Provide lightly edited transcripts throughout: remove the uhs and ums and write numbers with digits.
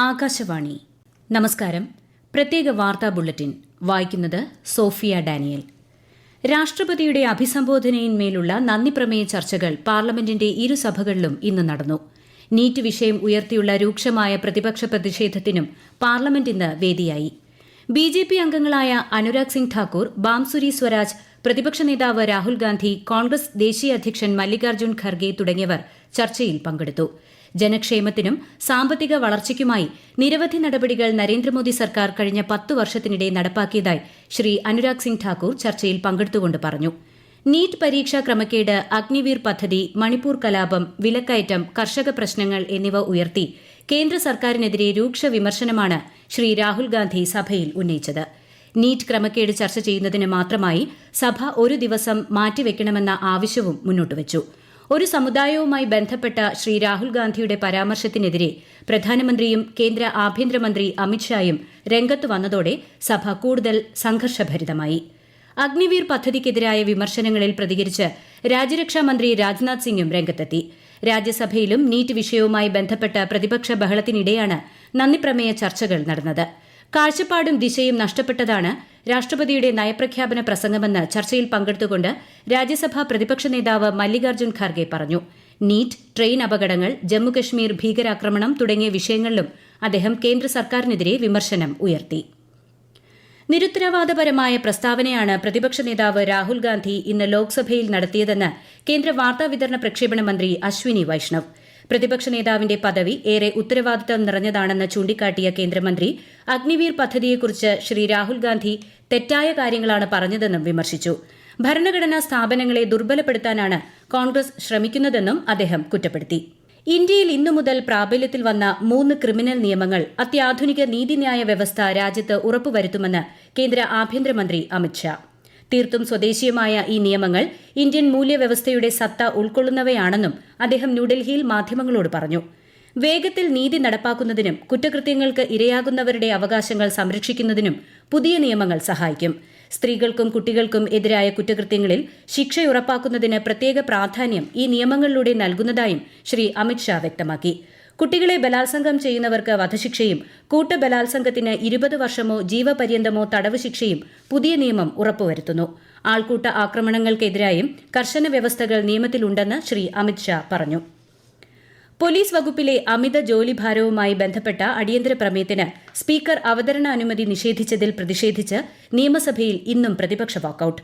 ആകാശവാണി. നമസ്കാരം. പ്രത്യേക വാർത്താ ബുള്ളറ്റിൻ വായിക്കുന്നത് സോഫിയ ഡാനിയൽ. രാഷ്ട്രപതിയുടെ അഭിസംബോധനയിന്മേലുള്ള നന്ദിപ്രമേയ ചർച്ചകൾ പാർലമെന്റിന്റെ ഇരുസഭകളിലും ഇന്ന് നടന്നു. നീറ്റ് വിഷയം ഉയർത്തിയുള്ള രൂക്ഷമായ പ്രതിപക്ഷ പ്രതിഷേധത്തിനും പാർലമെന്റ് ഇന്ന് വേദിയായി. ബിജെപി അംഗങ്ങളായ അനുരാഗ് സിംഗ് ഠാക്കൂർ, ബാംസുരി സ്വരാജ്, പ്രതിപക്ഷ നേതാവ് രാഹുൽ ഗാന്ധി, കോൺഗ്രസ് ദേശീയ അധ്യക്ഷൻ മല്ലികാർജ്ജുൻ ഖർഗെ തുടങ്ങിയവർ ചർച്ചയിൽ പങ്കെടുത്തു. ജനക്ഷേമത്തിനും സാമ്പത്തിക വളർച്ചയ്ക്കുമായി നിരവധി നടപടികൾ നരേന്ദ്രമോദി സർക്കാർ കഴിഞ്ഞ 10 വർഷത്തിനിടെ നടപ്പാക്കിയതായി ശ്രീ അനുരാഗ് സിംഗ് ഠാക്കൂർ ചർച്ചയിൽ പങ്കെടുത്തുകൊണ്ട് പറഞ്ഞു. നീറ്റ് പരീക്ഷാ ക്രമക്കേട്, അഗ്നിവീർ പദ്ധതി, മണിപ്പൂർ കലാപം, വിലക്കയറ്റം, കർഷക പ്രശ്നങ്ങൾ എന്നിവ ഉയർത്തി കേന്ദ്ര സർക്കാരിനെതിരെ രൂക്ഷ വിമർശനമാണ് ശ്രീ രാഹുൽ ഗാന്ധി സഭയിൽ ഉന്നയിച്ചത്. നീറ്റ് ക്രമക്കേട് ചർച്ച ചെയ്യുന്നതിന് മാത്രമായി സഭ ഒരു ദിവസം മാറ്റിവെക്കണമെന്ന ആവശ്യവും മുന്നോട്ടുവച്ചു. ഒരു സമുദായവുമായി ബന്ധപ്പെട്ട ശ്രീ രാഹുൽ ഗാന്ധിയുടെ പരാമർശത്തിനെതിരെ പ്രധാനമന്ത്രിയും കേന്ദ്ര ആഭ്യന്തരമന്ത്രി അമിത്ഷായും രംഗത്ത് വന്നതോടെ സഭ കൂടുതൽ സംഘർഷഭരിതമായി. അഗ്നിവീർ പദ്ധതിക്കെതിരായ വിമർശനങ്ങളിൽ പ്രതികരിച്ച് രാജ്യരക്ഷാമന്ത്രി രാജ്നാഥ് സിംഗും രംഗത്തെത്തി. രാജ്യസഭയിലും നീറ്റ് വിഷയവുമായി ബന്ധപ്പെട്ട പ്രതിപക്ഷ ബഹളത്തിനിടെയാണ് നന്ദിപ്രമേയ ചർച്ചകൾ നടന്നത്. കാഴ്ചപ്പാടും ദിശയും നഷ്ടപ്പെട്ടതാണ് രാഷ്ട്രപതിയുടെ നയപ്രഖ്യാപന പ്രസംഗമെന്ന് ചർച്ചയിൽ പങ്കെടുത്തുകൊണ്ട് രാജ്യസഭാ പ്രതിപക്ഷ നേതാവ് മല്ലികാർജ്ജുൻ ഖാർഗെ പറഞ്ഞു. നീറ്റ്, ട്രെയിൻ അപകടങ്ങൾ, ജമ്മുകശ്മീർ ഭീകരാക്രമണം തുടങ്ങിയ വിഷയങ്ങളിലും അദ്ദേഹം കേന്ദ്ര സർക്കാരിനെതിരെ വിമർശനം ഉയർത്തി. നിരുത്തരവാദപരമായ പ്രസ്താവനയാണ് പ്രതിപക്ഷ നേതാവ് രാഹുൽ ഗാന്ധി ഇന്ന് ലോക്സഭയിൽ നടത്തിയതെന്ന് കേന്ദ്ര വാർത്താവിതരണ പ്രക്ഷേപണ മന്ത്രി അശ്വിനി വൈഷ്ണവ്. പ്രതിപക്ഷ നേതാവിന്റെ പദവി ഏറെ ഉത്തരവാദിത്തം നിറഞ്ഞതാണെന്ന് ചൂണ്ടിക്കാട്ടിയ കേന്ദ്രമന്ത്രി അഗ്നിവീർ പദ്ധതിയെക്കുറിച്ച് ശ്രീ രാഹുൽ ഗാന്ധി തെറ്റായ കാര്യങ്ങളാണ് പറഞ്ഞതെന്നും വിമർശിച്ചു. ഭരണഘടനാ സ്ഥാപനങ്ങളെ ദുർബലപ്പെടുത്താനാണ് കോൺഗ്രസ് ശ്രമിക്കുന്നതെന്നും അദ്ദേഹം കുറ്റപ്പെടുത്തി. ഇന്ത്യയിൽ ഇന്നു മുതൽ പ്രാബല്യത്തിൽ വന്ന 3 ക്രിമിനൽ നിയമങ്ങൾ അത്യാധുനിക നീതിന്യായ വ്യവസ്ഥ രാജ്യത്ത് ഉറപ്പുവരുത്തുമെന്ന് കേന്ദ്ര ആഭ്യന്തരമന്ത്രി അമിത്ഷാ. തീർത്തും സ്വദേശീയമായ ഈ നിയമങ്ങൾ ഇന്ത്യൻ മൂല്യവ്യവസ്ഥയുടെ സത്ത ഉൾക്കൊള്ളുന്നവയാണെന്നും അദ്ദേഹം ന്യൂഡൽഹിയിൽ മാധ്യമങ്ങളോട് പറഞ്ഞു. വേഗത്തിൽ നീതി നടപ്പാക്കുന്നതിനും കുറ്റകൃത്യങ്ങൾക്ക് ഇരയാകുന്നവരുടെ അവകാശങ്ങൾ സംരക്ഷിക്കുന്നതിനും പുതിയ നിയമങ്ങൾ സഹായിക്കും. സ്ത്രീകൾക്കും കുട്ടികൾക്കും എതിരായ കുറ്റകൃത്യങ്ങളിൽ ശിക്ഷയുറപ്പാക്കുന്നതിന് പ്രത്യേക പ്രാധാന്യം ഈ നിയമങ്ങളിലൂടെ നൽകുന്നതായും ശ്രീ അമിത്ഷാ വ്യക്തമാക്കി. കുട്ടികളെ ബലാത്സംഗം ചെയ്യുന്നവർക്ക് വധശിക്ഷയും കൂട്ടബലാത്സംഗത്തിന് 20 വർഷമോ ജീവപര്യന്തമോ തടവ് ശിക്ഷയും പുതിയ നിയമം ഉറപ്പുവരുത്തുന്നു. ആൾക്കൂട്ട ആക്രമണങ്ങൾക്കെതിരായും കർശന വ്യവസ്ഥകൾ നിയമത്തിലുണ്ടെന്ന് ശ്രീ അമിത്ഷാ പറഞ്ഞു. പോലീസ് വകുപ്പിലെ അമിത ജോലിഭാരവുമായി ബന്ധപ്പെട്ട അടിയന്തര പ്രമേയത്തിന് സ്പീക്കർ അവതരണാനുമതി നിഷേധിച്ചതിൽ പ്രതിഷേധിച്ച് നിയമസഭയിൽ ഇന്നും പ്രതിപക്ഷ വാക്കൌട്ട്.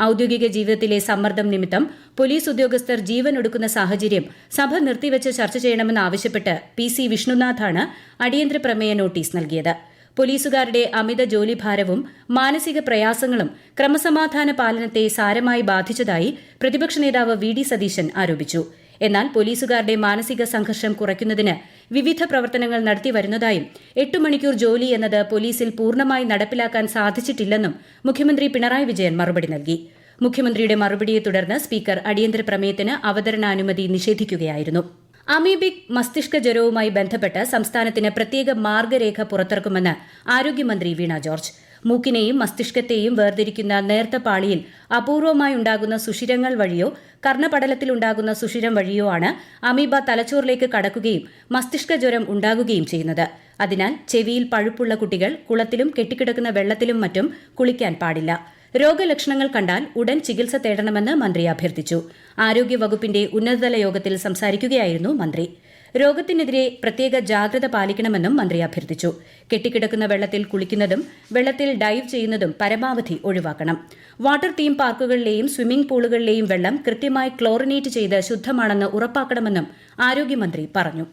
ഔദ്യോഗിക ജീവിതത്തിലെ സമ്മർദ്ദം നിമിത്തം പോലീസ് ഉദ്യോഗസ്ഥർ ജീവനൊടുക്കുന്ന സാഹചര്യം സഭ നിർത്തിവച്ച് ചർച്ച ചെയ്യണമെന്നാവശ്യപ്പെട്ട് PC വിഷ്ണുനാഥാണ് അടിയന്തര പ്രമേയ നോട്ടീസ് നൽകിയത്. പോലീസുകാരുടെ അമിത ജോലിഭാരവും മാനസിക പ്രയാസങ്ങളും ക്രമസമാധാന പാലനത്തെ സാരമായി ബാധിച്ചതായി പ്രതിപക്ഷ നേതാവ് VD സതീശൻ ആരോപിച്ചു. എന്നാൽ പോലീസുകാരുടെ മാനസിക സംഘർഷം കുറയ്ക്കുന്നതിന് വിവിധ പ്രവർത്തനങ്ങൾ നടത്തിവരുന്നതായും 8 മണിക്കൂർ ജോലി എന്നത് പോലീസിൽ പൂർണ്ണമായി നടപ്പിലാക്കാൻ സാധിച്ചിട്ടില്ലെന്നും മുഖ്യമന്ത്രി പിണറായി വിജയൻ മറുപടി നൽകി. മുഖ്യമന്ത്രിയുടെ മറുപടിയെ തുടർന്ന് സ്പീക്കർ അടിയന്തര പ്രമേയത്തിന് അവതരണാനുമതി നിഷേധിക്കുകയായിരുന്നു. അമീബിക് മസ്തിഷ്ക ജ്വരവുമായി ബന്ധപ്പെട്ട് സംസ്ഥാനത്തിന് പ്രത്യേക മാർഗരേഖ പുറത്തിറക്കുമെന്ന് ആരോഗ്യമന്ത്രി വീണ ജോർജ്. മൂക്കിനെയും മസ്തിഷ്കത്തെയും വേർതിരിക്കുന്ന നേർത്ത പാളിയിൽ അപൂർവമായുണ്ടാകുന്ന സുഷിരങ്ങൾ വഴിയോ കർണപടലത്തിലുണ്ടാകുന്ന സുഷിരം വഴിയോ ആണ് അമീബ തലച്ചോറിലേക്ക് കടക്കുകയും മസ്തിഷ്ക ജ്വരം ഉണ്ടാകുകയും ചെയ്യുന്നത്. അതിനാൽ ചെവിയിൽ പഴുപ്പുള്ള കുട്ടികൾ കുളത്തിലും കെട്ടിക്കിടക്കുന്ന വെള്ളത്തിലും മറ്റും കുളിക്കാൻ പാടില്ല. രോഗലക്ഷണങ്ങൾ കണ്ടാൽ ഉടൻ ചികിത്സ തേടണമെന്ന് മന്ത്രി അഭ്യർത്ഥിച്ചു. ആരോഗ്യവകുപ്പിന്റെ ഉന്നതതല യോഗത്തിൽ സംസാരിക്കുകയായിരുന്നു മന്ത്രി. രോഗത്തിനെതിരെ പ്രത്യേക ജാഗ്രത പാലിക്കണമെന്നും മന്ത്രി അഭ്യർത്ഥിച്ചു. കെട്ടിക്കിടക്കുന്ന വെള്ളത്തിൽ കുളിക്കുന്നതും വെള്ളത്തിൽ ഡൈവ് ചെയ്യുന്നതും പരമാവധി ഒഴിവാക്കണം. വാട്ടർ തീം പാർക്കുകളിലെയും സ്വിമ്മിംഗ് പൂളുകളിലെയും വെള്ളം കൃത്യമായി ക്ലോറിനേറ്റ് ചെയ്ത് ശുദ്ധമാണെന്ന് ഉറപ്പാക്കണമെന്നും ആരോഗ്യമന്ത്രി പറഞ്ഞു.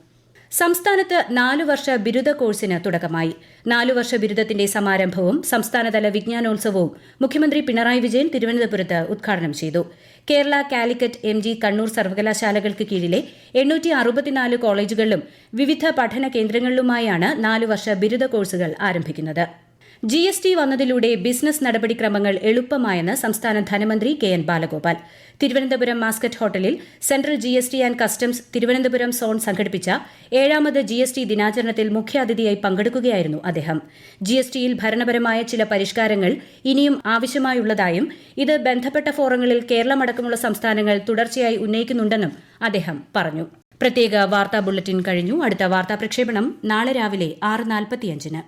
സംസ്ഥാനത്ത് 4 വർഷ ബിരുദ കോഴ്സിന് തുടക്കമായി. 4 വർഷ ബിരുദത്തിന്റെ സമാരംഭവും സംസ്ഥാനതല വിജ്ഞാനോത്സവവും മുഖ്യമന്ത്രി പിണറായി വിജയൻ തിരുവനന്തപുരത്ത് ഉദ്ഘാടനം ചെയ്തു. കേരള, കാലിക്കറ്റ്, MG, കണ്ണൂർ സർവകലാശാലകൾക്ക് കീഴിലെ 864 കോളേജുകളിലും വിവിധ പഠന കേന്ദ്രങ്ങളിലുമായാണ് 4 വർഷ ബിരുദ കോഴ്സുകൾ ആരംഭിക്കുന്നത്. GST വന്നതിലൂടെ ബിസിനസ് നടപടിക്രമങ്ങൾ എളുപ്പമായെന്ന് സംസ്ഥാന ധനമന്ത്രി KN ബാലഗോപാൽ. തിരുവനന്തപുരം മാസ്കറ്റ് ഹോട്ടലിൽ central GST and customs Thiruvananthapuram zone സംഘടിപ്പിച്ച 7ാമത് GST ദിനാചരണത്തിൽ മുഖ്യാതിഥിയായി പങ്കെടുക്കുകയായിരുന്നു അദ്ദേഹം. GSTയിൽ ഭരണപരമായ ചില പരിഷ്കാരങ്ങൾ ഇനിയും ആവശ്യമായുള്ളതായും ഇത് ബന്ധപ്പെട്ട ഫോറങ്ങളിൽ കേരളമടക്കമുള്ള സംസ്ഥാനങ്ങൾ തുടർച്ചയായി ഉന്നയിക്കുന്നുണ്ടെന്നും അദ്ദേഹം പറഞ്ഞു. പ്രത്യേക വാർത്താ ബുള്ളറ്റിൻ കഴിഞ്ഞു. അടുത്ത വാർത്താ പ്രക്ഷേപണം നാളെ രാവിലെ 6:45-ന്.